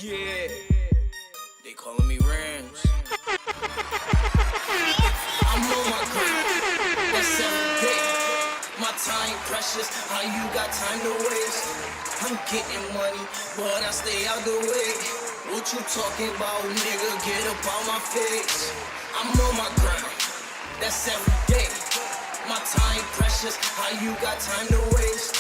Yeah, they calling me Rams. I'm on my grind, that's every day. My time precious, how you got time to waste? I'm getting money, but I stay out the way. What you talking about, nigga? Get up on my face. I'm on my grind, that's every day. My time precious, how you got time to waste?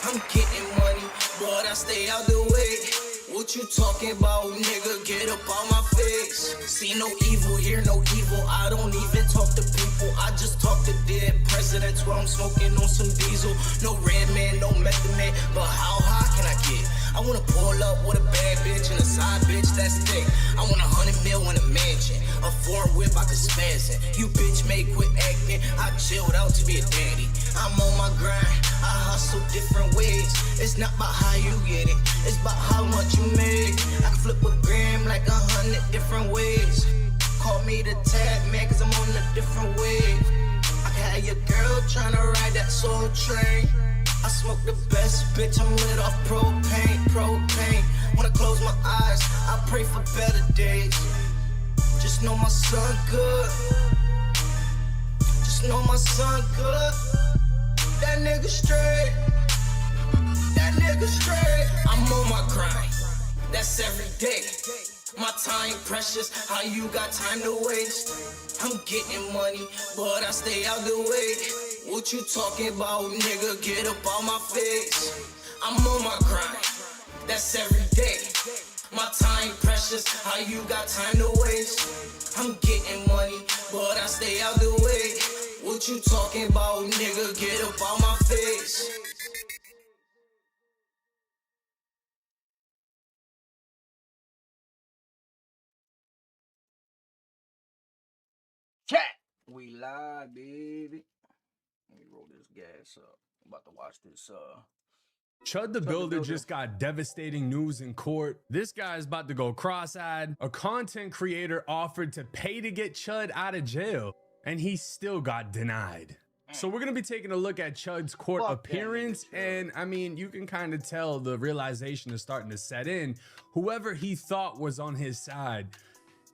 I'm getting money, but I stay out the way. What you talking about, nigga? Get up on my face. See no evil, hear no evil. I don't even talk to people. I just talk to dead presidents while I'm smoking on some diesel. No red man, no method man. But how high can I get? I wanna pull up with a bad bitch and a side bitch that's thick. I want 100 mil in a mansion, a foreign whip I could spaz in. You bitch may quit acting. I chilled out to be a daddy. I'm on my grind. I hustle different ways. It's not about how you get it, it's about how much you make. I can flip a gram like 100 different ways. Call me the tag man, cause I'm on a different wave. I can have your girl tryna ride that soul train. I smoke the best, bitch, I'm lit off propane. When I close my eyes, I pray for better days. Just know my son good. Just know my son good. That nigga straight. That nigga straight. I'm on my grind, that's every day. My time precious, how you got time to waste? I'm getting money, but I stay out the way. What you talking about, nigga? Get up on my face. I'm on my grind, that's every day. My time precious, how you got time to waste? I'm getting money, but I stay out the way. What you talking about, nigga? Get up on my face. Chat, we live, baby. Let me roll this gas up. I'm about to watch this. Chud the Builder just got devastating news in court. This guy's about to go cross-eyed. A content creator offered to pay to get Chud out of jail, and he still got denied. So we're gonna be taking a look at Chud's court appearance, and I mean, you can kind of tell the realization is starting to set in. Whoever he thought was on his side,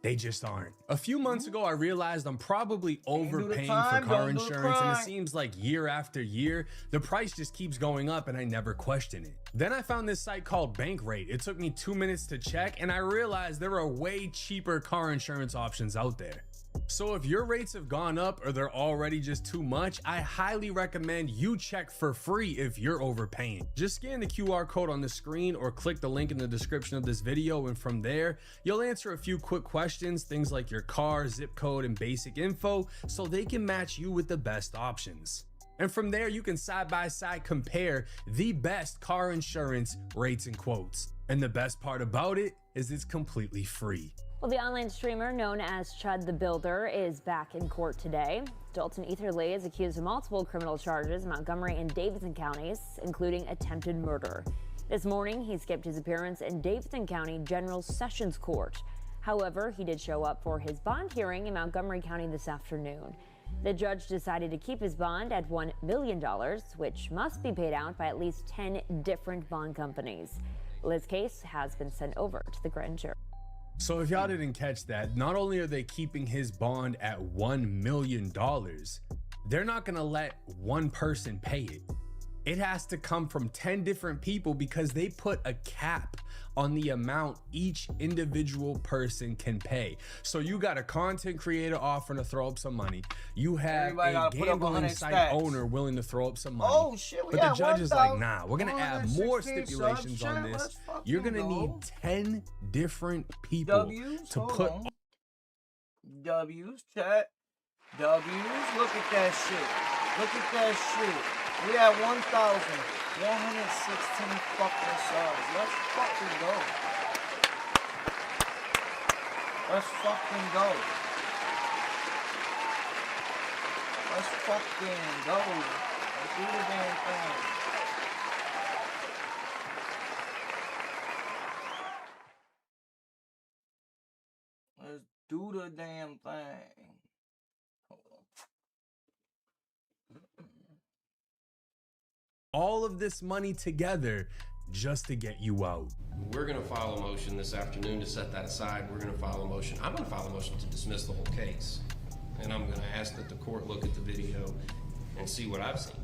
they just aren't. A few months ago, I realized I'm probably overpaying for car insurance, and it seems like year after year, the price just keeps going up and I never question it. Then I found this site called Bankrate. It took me 2 minutes to check, and I realized there are way cheaper car insurance options out there. So if your rates have gone up or they're already just too much, I highly recommend you check for free if you're overpaying. Just scan the QR code on the screen or click the link in the description of this video, and from there, you'll answer a few quick questions, things like your car, zip code, and basic info, so they can match you with the best options. And from there, you can side by side compare the best car insurance rates and quotes. And the best part about it is it's completely free. Well, the online streamer known as Chud the Builder is back in court today. Dalton Etherly is accused of multiple criminal charges in Montgomery and Davidson counties, including attempted murder. This morning, he skipped his appearance in Davidson County General Sessions Court. However, he did show up for his bond hearing in Montgomery County this afternoon. The judge decided to keep his bond at $1 million, which must be paid out by at least 10 different bond companies. His case has been sent over to the grand jury. So if y'all didn't catch that, not only are they keeping his bond at $1 million, they're not gonna let one person pay it. It has to come from 10 different people because they put a cap on the amount each individual person can pay. So you got a content creator offering to throw up some money. You have a gambling site owner willing to throw up some money. Oh shit, but the judge is like, nah, we're gonna add more stipulations on this. You're gonna need 10 different people to put W's, chat. W's, look at that shit. Look at that shit. We have 1,116 fucking subs. Let's fucking go. Let's fucking go. Let's fucking go. Let's do the damn thing. Let's do the damn thing. Hold on. all of this money together just to get you out. We're going to file a motion this afternoon to set that aside. We're going to file a motion. I'm going to file a motion to dismiss the whole case. And I'm going to ask that the court look at the video and see what I've seen.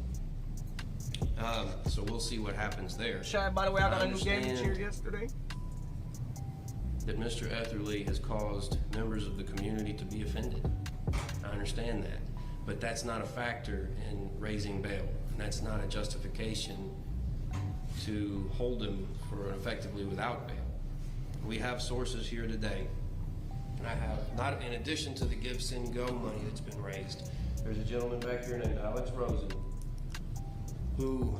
So we'll see what happens there. Shy, by the way, I got a new gaming chair yesterday. That Mr. Etherly has caused members of the community to be offended. I understand that. But that's not a factor in raising bail. And that's not a justification to hold him for effectively without bail. We have sources here today. And I have, not in addition to the Give, Send, Go money that's been raised, there's a gentleman back here named Alex Rosen who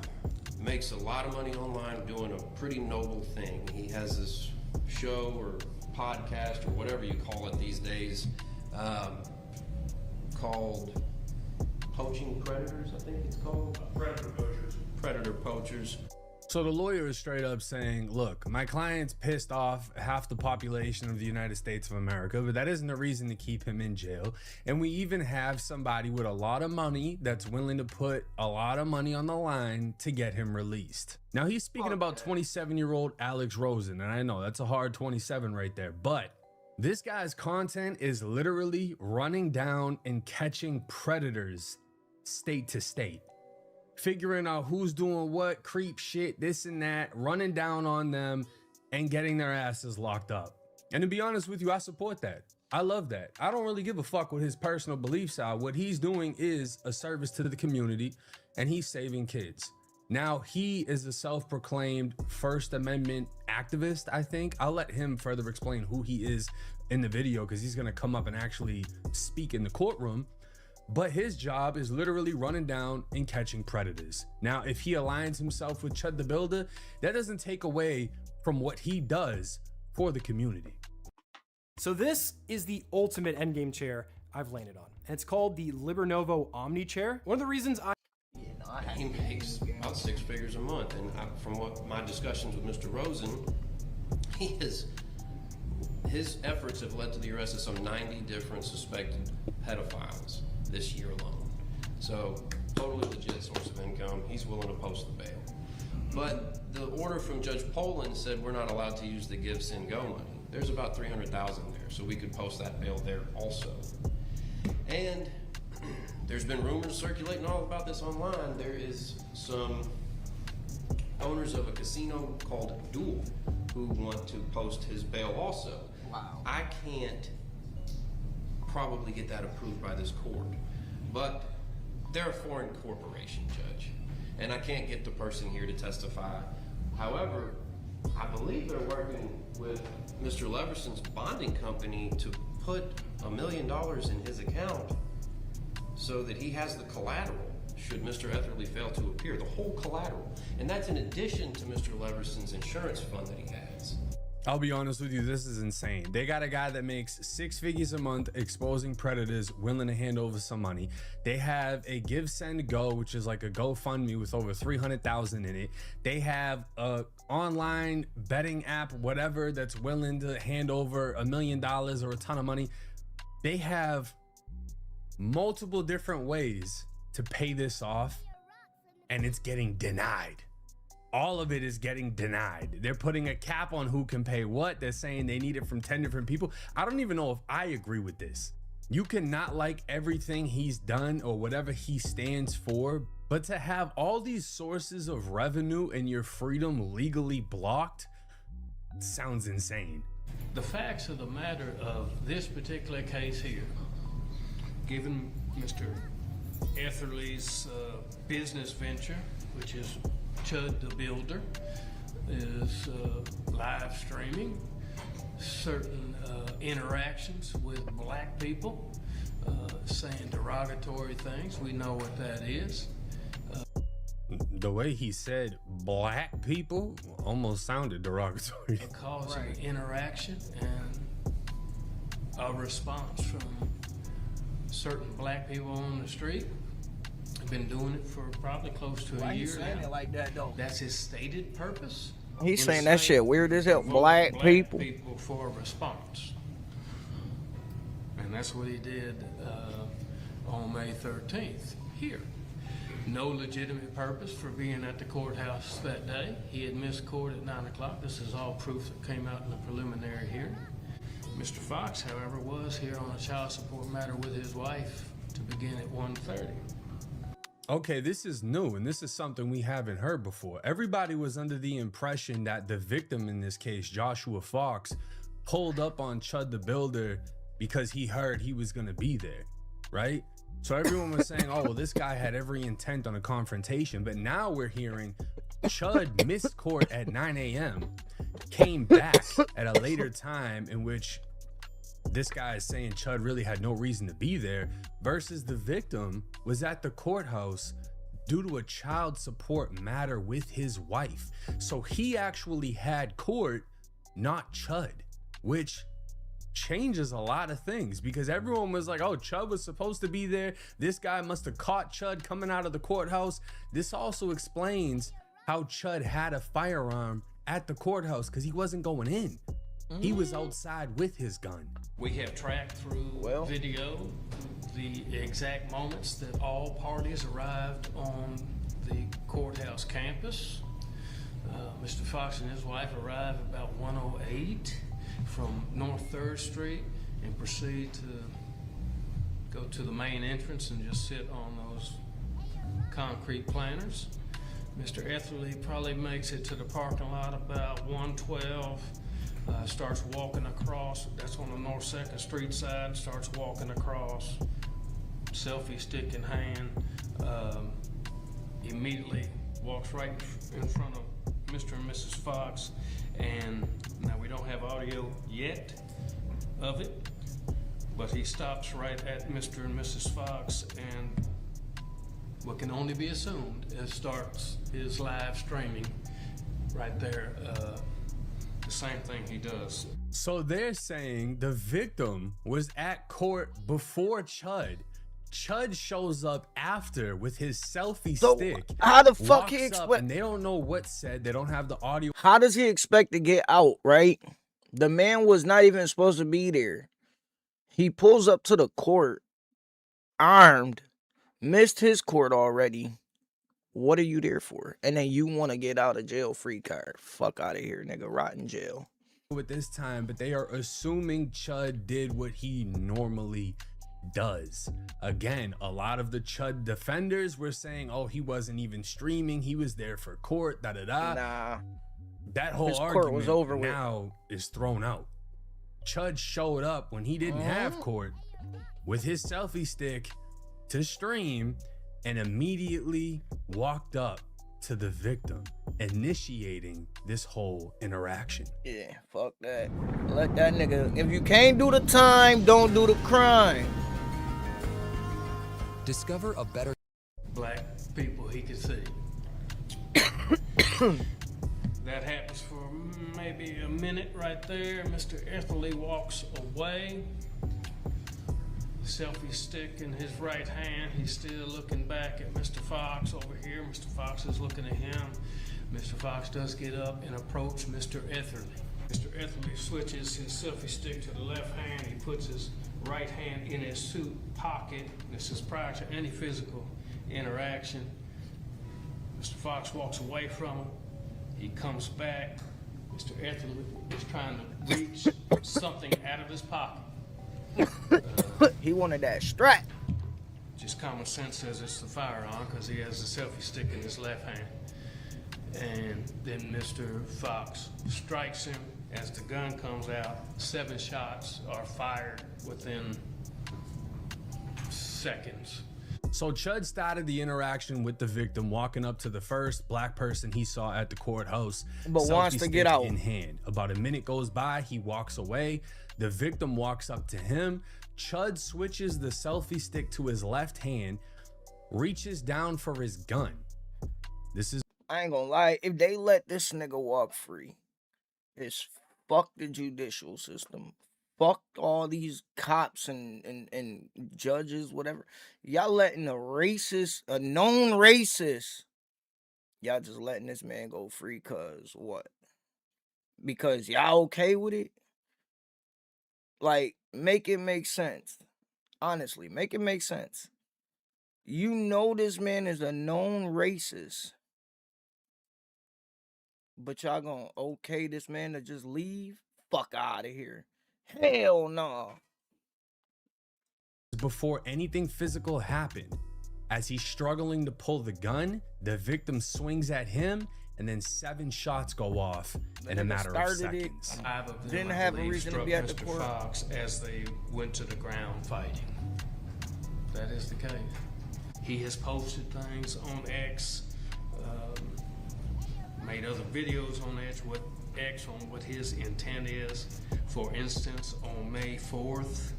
makes a lot of money online doing a pretty noble thing. He has this show or podcast or whatever you call it these days, called Poaching Predators, I think it's called. Predator Poachers. Predator Poachers. So the lawyer is straight up saying, look, my client's pissed off half the population of the United States of America, but that isn't a reason to keep him in jail. And we even have somebody with a lot of money that's willing to put a lot of money on the line to get him released. Now he's speaking about 27-year-old Alex Rosen, and I know that's a hard 27 right there, but this guy's content is literally running down and catching predators state to state. Figuring out who's doing what, creep shit, this and that, running down on them and getting their asses locked up. And to be honest with you, I support that. I love that. I don't really give a fuck what his personal beliefs are. What he's doing is a service to the community and he's saving kids. Now he is a self-proclaimed First Amendment activist, I think. I'll let him further explain who he is in the video because he's gonna come up and actually speak in the courtroom. But his job is literally running down and catching predators. Now, if he aligns himself with Chud the Builder, that doesn't take away from what he does for the community. So this is the ultimate endgame chair I've landed on. And it's called the Libernovo Omni chair. One of the reasons He makes about 6 figures a month. And from what my discussions with Mr. Rosen, his efforts have led to the arrest of some 90 different suspected pedophiles this year alone. So totally legit source of income. He's willing to post the bail. But the order from Judge Poland said we're not allowed to use the Give, Send, Go money. There's about 300,000 there, so we could post that bail there also. And there's been rumors circulating all about this online. There is some owners of a casino called Duel who want to post his bail also. Wow. I can't probably get that approved by this court, but they're a foreign corporation, Judge, and I can't get the person here to testify. However, I believe they're working with Mr. Leverson's bonding company to put $1 million in his account so that he has the collateral should Mr. Etherly fail to appear, the whole collateral. And that's in addition to Mr. Leverson's insurance fund that he has. I'll be honest with you, this is insane. They got a guy that makes 6 figures a month exposing predators, willing to hand over some money. They have a Give, Send, Go, which is like a GoFundMe with over 300,000 in it. They have a online betting app, whatever, that's willing to hand over $1 million or a ton of money. They have multiple different ways to pay this off, and it's getting denied. All of it is getting denied. They're putting a cap on who can pay what. They're saying they need it from 10 different people. I don't even know if I agree with this. You cannot like everything he's done or whatever he stands for, but to have all these sources of revenue and your freedom legally blocked sounds insane. The facts of the matter of this particular case here, given Mr. Etherly's business venture, which is Chud the Builder, is live streaming certain interactions with black people, saying derogatory things. We know what that is. The way he said black people almost sounded derogatory. Causing interaction and a response from certain black people on the street. I've been doing it for probably close to a year Why you saying now. it like that though? That's his stated purpose. He's saying that shit weird as hell. Black people. For a response. And that's what he did on May 13th here. no legitimate purpose for being at the courthouse that day. He had missed court at 9 o'clock. This is all proof that came out in the preliminary hearing. Mr. Fox, however, was here on a child support matter with his wife to begin at 1:30. Okay, this is new, and this is something we haven't heard before. Everybody was under the impression that the victim in this case, Joshua Fox, pulled up on Chud the Builder because he heard he was gonna be there, right? So everyone was saying, oh, well, this guy had every intent on a confrontation, but now we're hearing Chud missed court at 9 a.m., came back at a later time in which this guy is saying Chud really had no reason to be there, versus the victim was at the courthouse due to a child support matter with his wife. So he actually had court, not Chud, which changes a lot of things, because everyone was like, oh, Chud was supposed to be there. This guy must have caught Chud coming out of the courthouse. This also explains how Chud had a firearm at the courthouse, because he wasn't going in. He was outside with his gun. We have tracked through video the exact moments that all parties arrived on the courthouse campus. Mr. Fox and his wife arrived about 1:08 from North 3rd Street and proceed to go to the main entrance and just sit on those concrete planters. Mr. Etherly probably makes it to the parking lot about 1:12. Starts walking across, that's on the North 2nd Street side, starts walking across, selfie stick in hand, immediately walks right in front of Mr. and Mrs. Fox, and now we don't have audio yet of it, but he stops right at Mr. and Mrs. Fox, and what can only be assumed is starts his live streaming right there. The same thing he does. So they're saying the victim was at court before Chud. Chud shows up after with his selfie stick. How the fuck he expect? And they don't know what's said. They don't have the audio. How does he expect to get out, right? The man was not even supposed to be there. He pulls up to the court, armed, missed his court already. What are you there for? And then you want to get out of jail free card. Fuck out of here, nigga. Rot in jail. With this time, but they are assuming Chud did what he normally does. Again, a lot of the Chud defenders were saying, oh, he wasn't even streaming. He was there for court, da-da-da. Nah. That whole argument was over now is thrown out. Chud showed up when he didn't have court with his selfie stick to stream and immediately walked up to the victim, initiating this whole interaction. Yeah, fuck that. Let that nigga, if you can't do the time, don't do the crime. Discover a better Black people he could see. That happens for maybe a minute right there. Mr. Etherly walks away. Selfie stick in his right hand. He's still looking back at Mr. Fox over here. Mr. Fox is looking at him. Mr. Fox does get up and approach Mr. Etherly. Mr. Etherly switches his selfie stick to the left hand. He puts his right hand in his suit pocket. This is prior to any physical interaction. Mr. Fox walks away from him. He comes back. Mr. Etherly is trying to reach something out of his pocket. He wanted that strap. Just common sense says it's the firearm because he has a selfie stick in his left hand. And then Mr. Fox strikes him as the gun comes out. 7 shots are fired within seconds. So Chud started the interaction with the victim, walking up to the first black person he saw at the courthouse, but wants to get out in hand. About a minute goes by, he walks away. The victim walks up to him. Chud switches the selfie stick to his left hand, reaches down for his gun. This is, I ain't gonna lie, if they let this nigga walk free, it's fuck the judicial system. Fuck all these cops and judges, whatever. Y'all letting a racist, a known racist, y'all just letting this man go free cause what? Because y'all okay with it? Like, make it make sense. Honestly, make it make sense. You know this man is a known racist. But y'all gonna okay this man to just leave? Fuck out of here. Hell no. Before anything physical happened, as he's struggling to pull the gun, the victim swings at him, and then 7 shots go off in a matter of seconds. 5 of them, Didn't I have a believe, reason to struck be at the Mr. court. Fox as they went to the ground fighting. That is the case. He has posted things on X, made other videos on X on what his intent is. For instance, on May 4th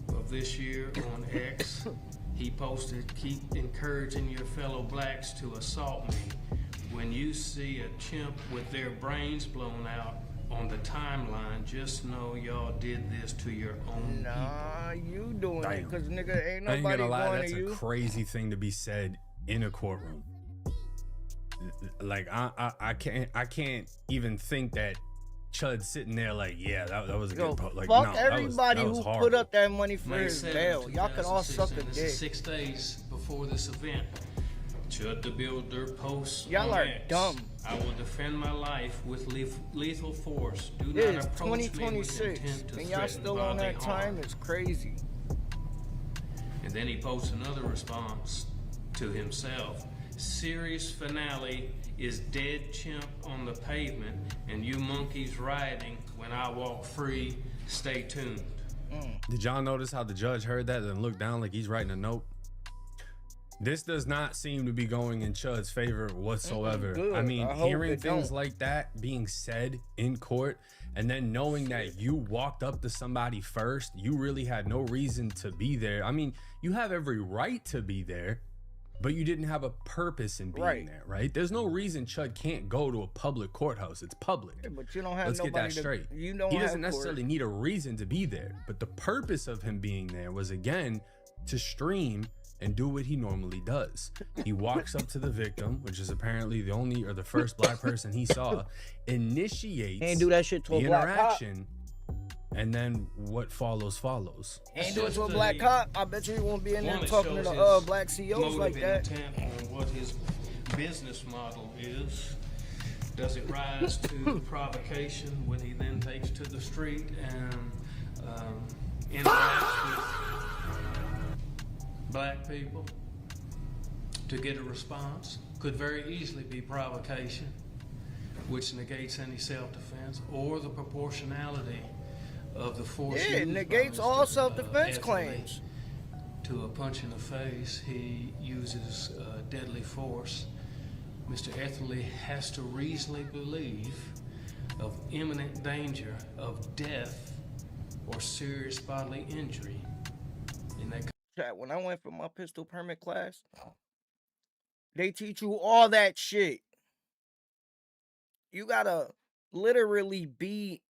of this year on X, he posted, "Keep encouraging your fellow blacks to assault me. When you see a chimp with their brains blown out on the timeline, just know y'all did this to your own Nah, you doing it, Damn. cause nigga ain't I ain't nobody gonna lie, going that's to a you. crazy thing to be said in a courtroom. Like I can't even think that Chud's sitting there like, yeah, that was a Yo, good post. Like, fuck no, everybody that was who horrible. put up that money for May his 7th, bail. Y'all can all suck a 2016. This dick. is 6 days before this event. Chud the Builder posts Y'all on are X, dumb. "I will defend my life with lethal force. Do It not is approach me with 2026, intent to and y'all threaten still on bodily that harm." time. It's crazy. And then he posts another response to himself. "Series finale is dead chimp on the pavement, and you monkeys rioting when I walk free. Stay tuned." Did y'all notice how the judge heard that and looked down like he's writing a note? This does not seem to be going in Chud's favor whatsoever. Good. I mean, I hope hearing it things don't. like that being said in court, and then knowing that you walked up to somebody first, you really had no reason to be there. I mean, you have every right to be there, but you didn't have a purpose in being Right. there, right? There's no reason Chud can't go to a public courthouse. It's public. Yeah, but you don't have Let's get nobody that straight. You don't He have doesn't necessarily court. need a reason to be there, but the purpose of him being there was, again, to stream and do what he normally does. He walks up to the victim, which is apparently the only or the first black person he saw, initiates Can't do that shit to a the black cop. interaction, and then what follows. Ain't do it to a Just black a- cop. I bet you he won't be in there One, it talking to shows the his black CEOs motive like and that. intent on what his business model is. Does it rise to provocation when he then takes to the street and interacts with black people to get a response? Could very easily be provocation, which negates any self-defense, or the proportionality of the force. Yeah, it used by negates Mr. all self-defense Etherly. claims. To a punch in the face, he uses deadly force. Mr. Etherly has to reasonably believe of imminent danger of death or serious bodily injury. In that Chat, when I went for my pistol permit class, they teach you all that shit. You gotta literally be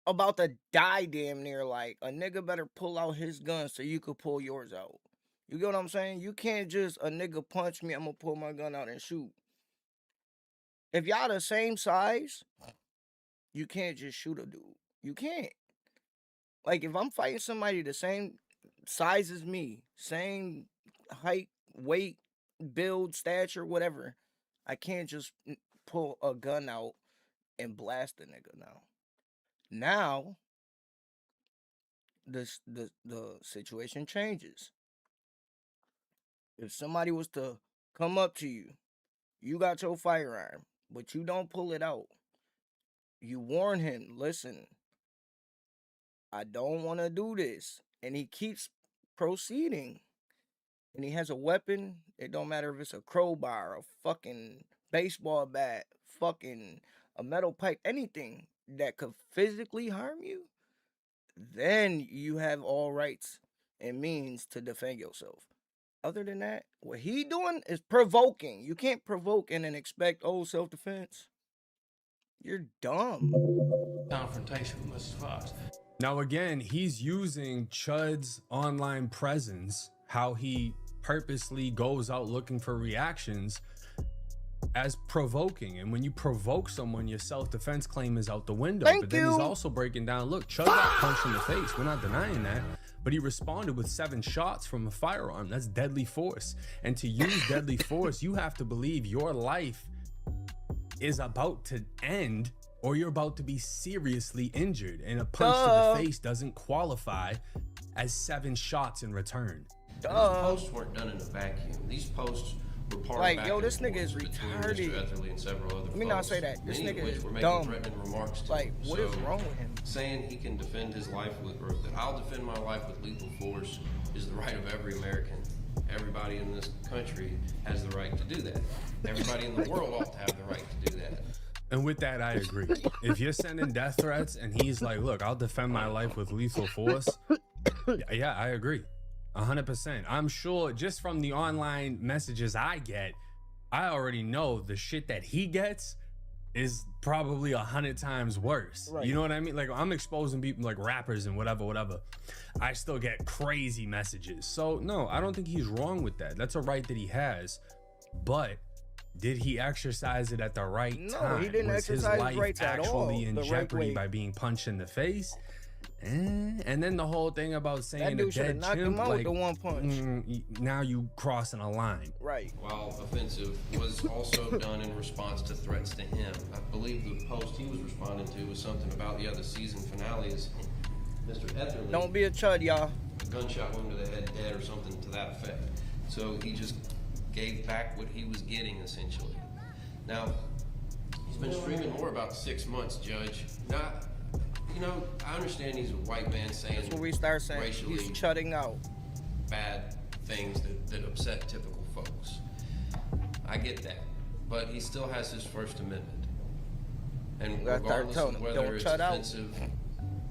about to die damn near. Like, a nigga better pull out his gun so you could pull yours out. You get what I'm saying? You can't just, a nigga punch me, I'm gonna pull my gun out and shoot. If y'all the same size, you can't just shoot a dude. You can't. Like, if I'm fighting somebody the same size as me, same height, weight, build, stature, whatever, I can't just pull a gun out and blast the nigga now. Now, the situation changes. If somebody was to come up to you, you got your firearm, but you don't pull it out. You warn him, listen, I don't want to do this. And he keeps proceeding. And he has a weapon. It don't matter if it's a crowbar, a fucking baseball bat, fucking a metal pipe, anything that could physically harm you. Then you have all rights and means to defend yourself. Other than that, what he doing is provoking. You can't provoke and then expect, oh, self-defense. You're dumb. confrontation with Mr. Fox. Now, again, he's using Chud's online presence, how he purposely goes out looking for reactions, as provoking. And when you provoke someone, your self-defense claim is out the window. Thank but then he's you. also breaking down, look, Chud got punched in the face. We're not denying that. but he responded with 7 shots from a firearm. That's deadly force. And to use deadly force, you have to believe your life is about to end or you're about to be seriously injured. And a punch to the face doesn't qualify as 7 shots in return. These posts weren't done in a vacuum. These posts were part Like, of yo, this nigga is retarded. Mr. Etherly and several other Let me not say that. This many of nigga which is were making dumb. threatening remarks to Like, him. what is wrong with him? Saying he can defend his life with, or that I'll defend my life with lethal force is the right of every American. Everybody in this country has the right to do that. Everybody in the world ought to have the right to do that. And with that, I agree. If you're sending death threats and he's like, look, I'll defend my life with lethal force. Yeah, I agree. 100%. I'm sure just from the online messages I get, I already know the shit that he gets is probably 100 times worse. Right. You know what I mean? Like, I'm exposing people like rappers and whatever. I still get crazy messages. So no, I don't think he's wrong with that. That's a right that he has. But did he exercise it at the right time? No, he didn't Was his exercise life rights at all. actually in The right jeopardy way. by being punched in the face? And then the whole thing about saying That a dude should have dead knocked him chimp, out like, with the one punch. now you crossing a line. Right. While offensive, was also done in response to threats to him. I believe the post he was responding to was something about the other season finales. Mr. Etherly, Don't be a chud, y'all. a gunshot wound to the head, dead, or something to that effect. So he just gave back what he was getting, essentially. Now, he's been streaming more about 6 months, Judge. Now, you know, I understand he's a white man saying That's what we start saying. racially He's chudding out. bad things that upset typical folks. I get that, but he still has his First Amendment. And gotta start regardless telling of him, whether "Don't it's chud out." offensive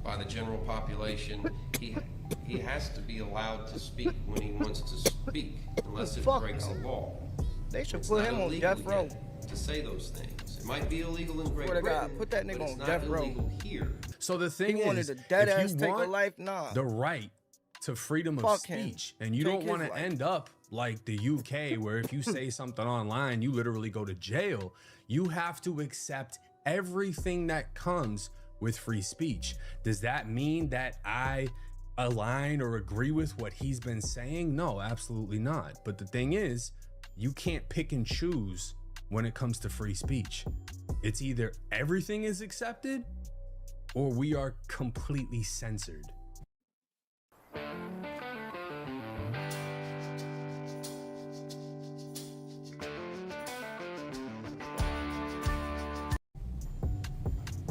by the general population, he has to be allowed to speak when he wants to speak, unless it Fuck breaks no. the law. They should It's put not him on illegal death row. yet to say those things. It might be illegal in Great Swear to God, Britain, put that nigga but it's on not death row. illegal here. So the thing He wanted is, to dead if ass you take a want life, nah. the right to freedom of Fuck him. speech, and you Take don't his want to life. end up like the UK, where if you say something online, you literally go to jail. You have to accept everything that comes with free speech. Does that mean that I align or agree with what he's been saying? No, absolutely not. But the thing is, you can't pick and choose when it comes to free speech. It's either everything is accepted or we are completely censored.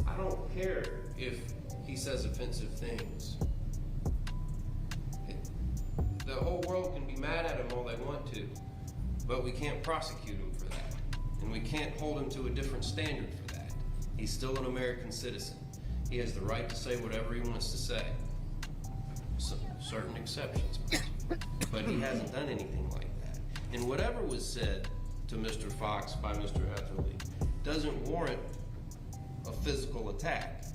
I don't care if he says offensive things. The whole world can be mad at him all they want to, but we can't prosecute him for that. And we can't hold him to a different standard for that. He's still an American citizen. He has the right to say whatever he wants to say. Certain exceptions, but he hasn't done anything like that. And whatever was said to Mr. Fox by Mr. Etherly doesn't warrant a physical attack.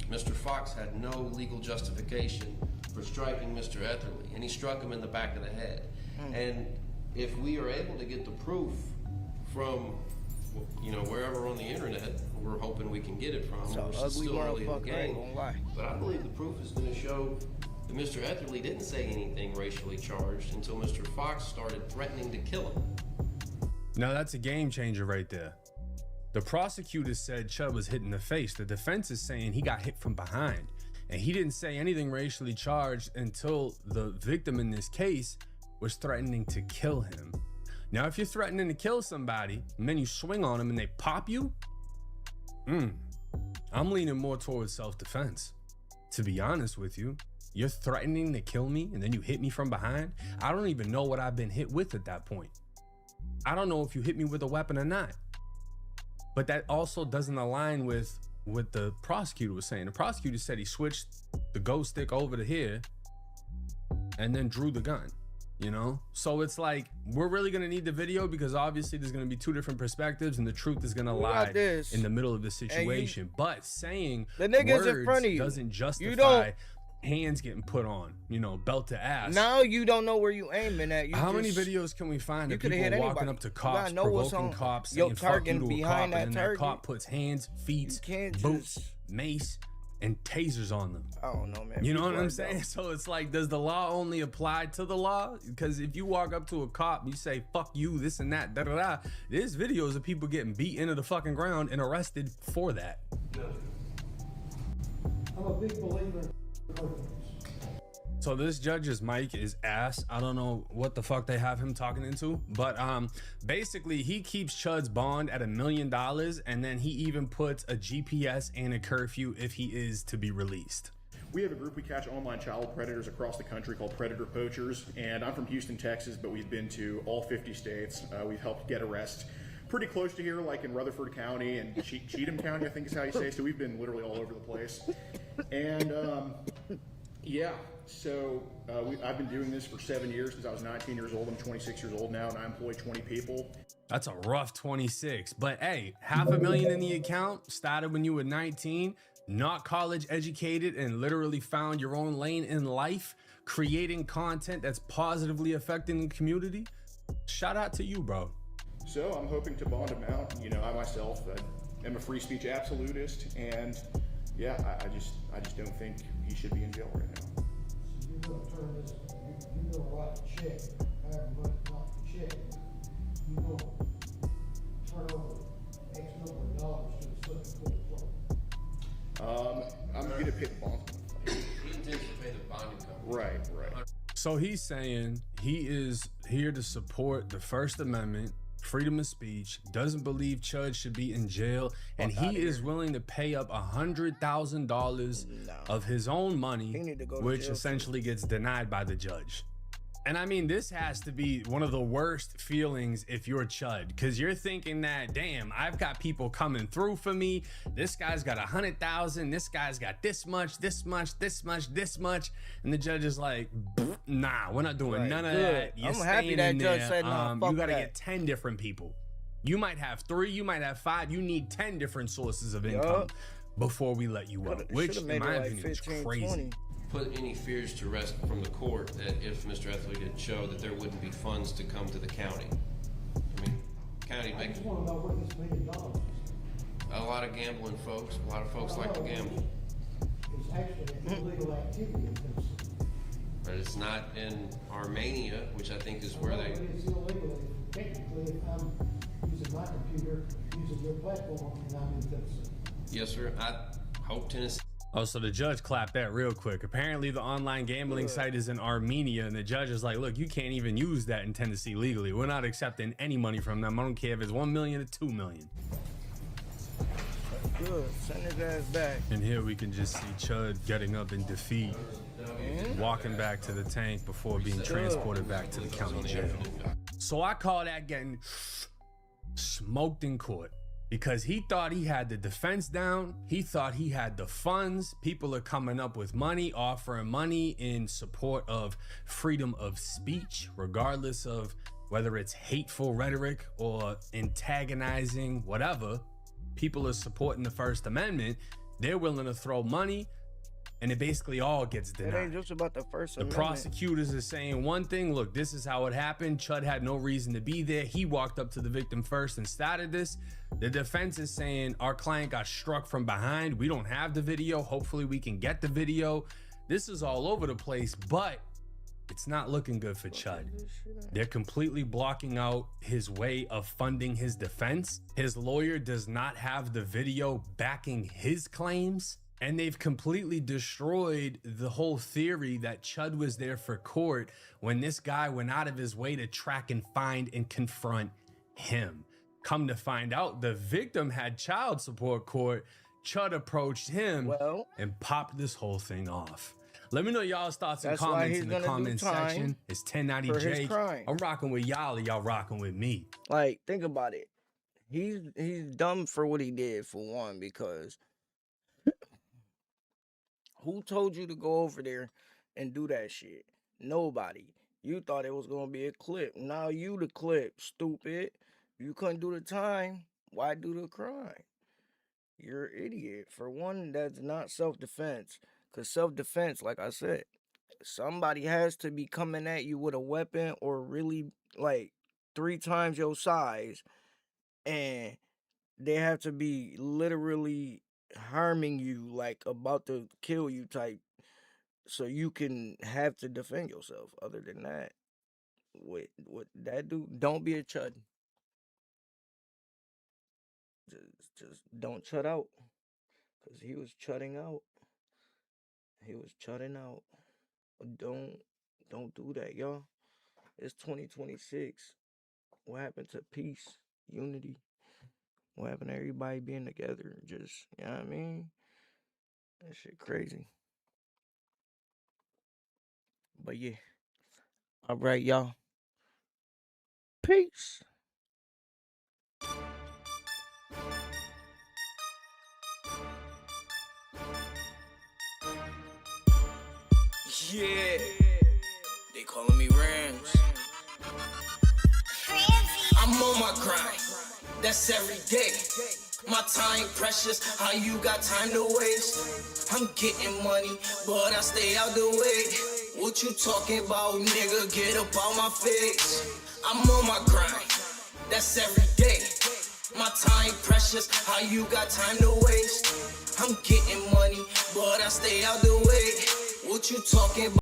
Mr. Fox had no legal justification for striking Mr. Etherly, and he struck him in the back of the head. And if we are able to get the proof from, you know, wherever on the internet, we're hoping we can get it from. So We're ugly still early in the motherfucker, I ain't game. gonna lie. But I believe the proof is going to show that Mr. Etherly didn't say anything racially charged until Mr. Fox started threatening to kill him. Now that's a game changer right there. The prosecutor said Chud was hit in the face. The defense is saying he got hit from behind. And he didn't say anything racially charged until the victim in this case was threatening to kill him. Now, if you're threatening to kill somebody and then you swing on them and they pop you, I'm leaning more towards self-defense. To be honest with you, you're threatening to kill me and then you hit me from behind. I don't even know what I've been hit with at that point. I don't know if you hit me with a weapon or not. But that also doesn't align with what the prosecutor was saying. The prosecutor said he switched the go stick over to here and then drew the gun, you know? So it's like, we're really gonna need the video because obviously there's gonna be 2 different perspectives and the truth is gonna lie this. in the middle of the situation. But saying The nigga's in words front of you. doesn't justify don't- hands getting put on, you know, belt to ass. Now you don't know where you aiming at. How many videos can we find you of coulda people hit walking anybody. up to You cops, gotta know what's provoking on cops, your saying fuck you target to a cop, behind and then that that cop target. puts hands, feet, You can't boots, just- mace, and tasers on them. I don't know, man. You know People what I'm are saying? dumb. So it's like, does the law only apply to the law? Because if you walk up to a cop, you say, fuck you, this and that, da da da. There's videos of people getting beat into the fucking ground and arrested for that. I'm a big believer in confidence. So this judge's mic is ass. I don't know what the fuck they have him talking into, but basically he keeps Chud's bond at $1 million, and then he even puts a GPS and a curfew if he is to be released. We have a group we catch online child predators across the country called Predator Poachers, and I'm from Houston, Texas, but we've been to all 50 states. We've helped get arrests pretty close to here, like in Rutherford County and Cheatham County, I think is how you say. So we've been literally all over the place. And yeah, so I've been doing this for 7 years since I was 19 years old. I'm 26 years old now, and I employ 20 people. That's a rough 26, but hey, $500,000 in the account, started when you were 19, not college educated, and literally found your own lane in life, creating content that's positively affecting the community. Shout out to you, bro. So I'm hoping to bond him out. You know, I myself am a free speech absolutist, and yeah, I just don't think he should be in jail right now. So you're gonna turn this, you're gonna write a check, however much not the check, you're gonna turn over X number of dollars to the circuit court clerk. I'm gonna pay the bond. He intends to pay the bonding company. Right. So he's saying he is here to support the First Amendment, freedom of speech, doesn't believe Chud should be in jail, and he is willing to pay up $100,000 of his own money, He need to go to which jail, essentially gets denied by the judge. And I mean, this has to be one of the worst feelings if you're Chud, because you're thinking that, damn, I've got people coming through for me. This guy's got 100,000. This guy's got this much, this much, this much, this much. And the judge is like, nah, we're not doing none of that. You're I'm happy staying that in judge there. said, nah, fuck you got to that. get 10 different people. You might have 3, you might have 5. You need 10 different sources of income before we let you out, which in my opinion is crazy. 20. Put any fears to rest from the court that if Mr. Etherly did show that there wouldn't be funds to come to the county. I mean, county I makes just wanna know where this $1 million is. a lot of gambling folks. A lot of folks like to gamble, It's actually an illegal activity in Tennessee. but it's not in Armenia, which I think is where they. It's illegal technically if I'm using my computer, using your platform, and I'm in Tennessee. Yes, sir. I hope Tennessee. Oh, so the judge clapped that real quick. Apparently the online gambling site is in Armenia, and the judge is like, look, you can't even use that in Tennessee legally. We're not accepting any money from them. I don't care if it's 1 million or 2 million. Good. Send his ass back. And here we can just see Chud getting up in defeat, walking back to the tank before being transported back to the county jail. So I call that getting smoked in court, because he thought he had the defense down. He thought he had the funds. People are coming up with money, offering money in support of freedom of speech, regardless of whether it's hateful rhetoric or antagonizing, whatever. People are supporting the First Amendment. They're willing to throw money, and it basically all gets It denied. ain't just about the First The Amendment. prosecutors are saying one thing, look, this is how it happened. Chud had no reason to be there. He walked up to the victim first and started this. The defense is saying our client got struck from behind. We don't have the video. Hopefully we can get the video. This is all over the place, but it's not looking good for Chud. They're completely blocking out his way of funding his defense. His lawyer does not have the video backing his claims. And they've completely destroyed the whole theory that Chud was there for court when this guy went out of his way to track and find and confront him. Come to find out, the victim had child support court. Chud approached him and popped this whole thing off. Let me know y'all's thoughts and That's why comments he's in the gonna do comment time section. It's for his 1090J. crime. I'm rocking with y'all, and y'all rocking with me. Like, think about it. He's dumb for what he did, for one, because who told you to go over there and do that shit? Nobody. You thought it was gonna be a clip. Now you the clip, stupid. You couldn't do the time. Why do the crime? You're an idiot. For one, that's not self-defense. Because self-defense, like I said, somebody has to be coming at you with a weapon or really like 3 times your size, and they have to be literally harming you, like about to kill you type, so you can have to defend yourself. Other than that, what that do? Don't be a chud. Just don't chud out, cause he was chudding out. He was chudding out. Don't do that, y'all. It's 2026. What happened to peace, unity? What happened to everybody being together? Just, you know what I mean? That shit crazy. But yeah. All right, y'all. Peace. Yeah, they calling me Rams. I'm on my grind, that's every day. My time precious, how you got time to waste? I'm getting money, but I stay out the way. What you talking about, nigga? Get up out my face. I'm on my grind, that's every day. My time precious, how you got time to waste? I'm getting money, but I stay out the way. What you talking about?